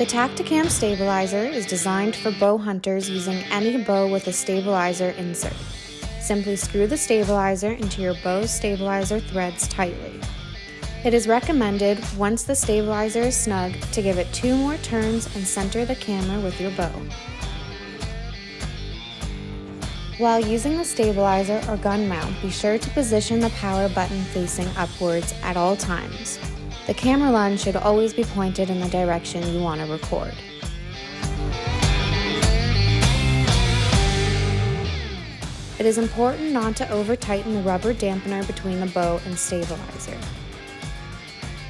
The Tactacam Stabilizer is designed for bow hunters using any bow with a stabilizer insert. Simply screw the stabilizer into your bow's stabilizer threads tightly. It is recommended, once the stabilizer is snug, to give it 2 more turns and center the camera with your bow. While using the stabilizer or gun mount, be sure to position the power button facing upwards at all times. The camera lens should always be pointed in the direction you want to record. It is important not to over-tighten the rubber dampener between the bow and stabilizer.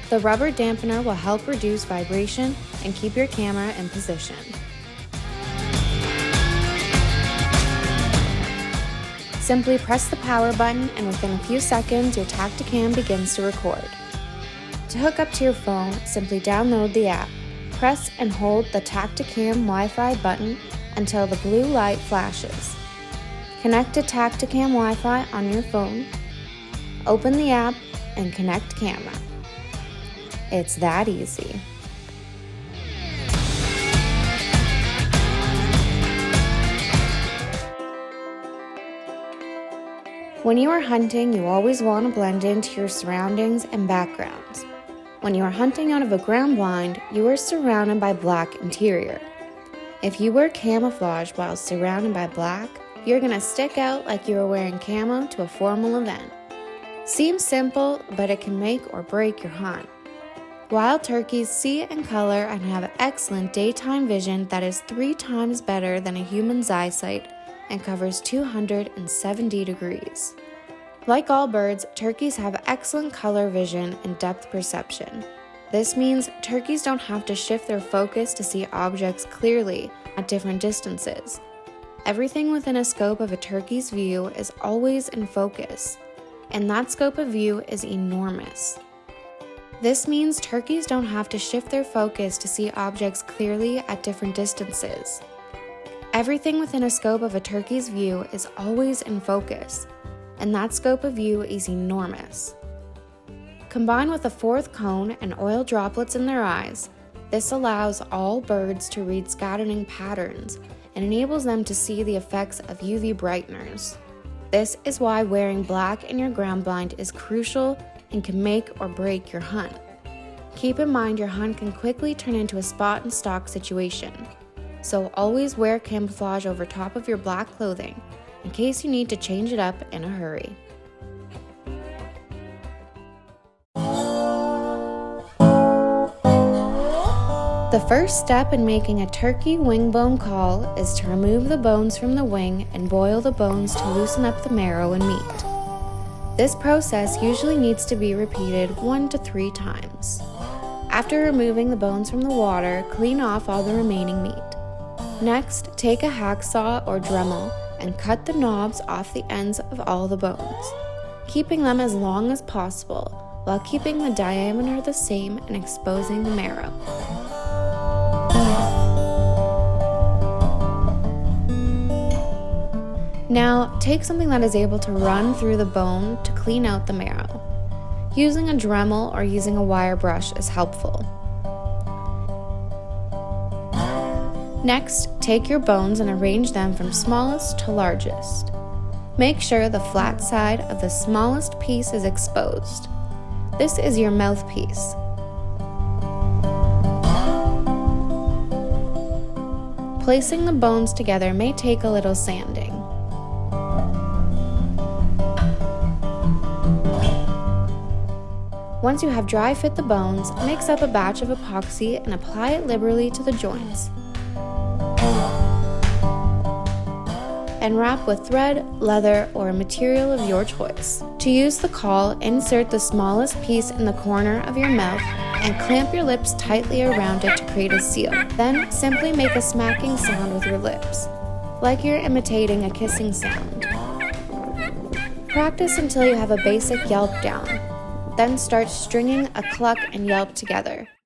The rubber dampener will help reduce vibration and keep your camera in position. Simply press the power button and within a few seconds your Tactacam begins to record. To hook up to your phone, simply download the app. Press and hold the Tactacam Wi-Fi button until the blue light flashes. Connect to Tactacam Wi-Fi on your phone. Open the app and connect camera. It's that easy. When you are hunting, you always want to blend into your surroundings and backgrounds. When you are hunting out of a ground blind, you are surrounded by black interior. If you wear camouflage while surrounded by black, you're going to stick out like you are wearing camo to a formal event. Seems simple, but it can make or break your hunt. Wild turkeys see in color and have excellent daytime vision that is 3 times better than a human's eyesight and covers 270 degrees. Like all birds, turkeys have excellent color vision and depth perception. This means turkeys don't have to shift their focus to see objects clearly at different distances. Everything within a scope of a turkey's view is always in focus, and that scope of view is enormous. This means turkeys don't have to shift their focus to see objects clearly at different distances. Everything within a scope of a turkey's view is always in focus, and that scope of view is enormous. Combined with a 4th cone and oil droplets in their eyes, this allows all birds to read scattering patterns and enables them to see the effects of UV brighteners. This is why wearing black in your ground blind is crucial and can make or break your hunt. Keep in mind your hunt can quickly turn into a spot and stalk situation, so always wear camouflage over top of your black clothing in case you need to change it up in a hurry. The first step in making a turkey wing bone call is to remove the bones from the wing and boil the bones to loosen up the marrow and meat. This process usually needs to be repeated 1 to 3 times. After removing the bones from the water, clean off all the remaining meat. Next, take a hacksaw or Dremel and cut the knobs off the ends of all the bones, keeping them as long as possible while keeping the diameter the same and exposing the marrow. Now, take something that is able to run through the bone to clean out the marrow. Using a Dremel or using a wire brush is helpful. Next, take your bones and arrange them from smallest to largest. Make sure the flat side of the smallest piece is exposed. This is your mouthpiece. Placing the bones together may take a little sanding. Once you have dry fit the bones, mix up a batch of epoxy and apply it liberally to the joints. And wrap with thread, leather, or a material of your choice. To use the call, insert the smallest piece in the corner of your mouth and clamp your lips tightly around it to create a seal. Then simply make a smacking sound with your lips, like you're imitating a kissing sound. Practice until you have a basic yelp down. Then start stringing a cluck and yelp together.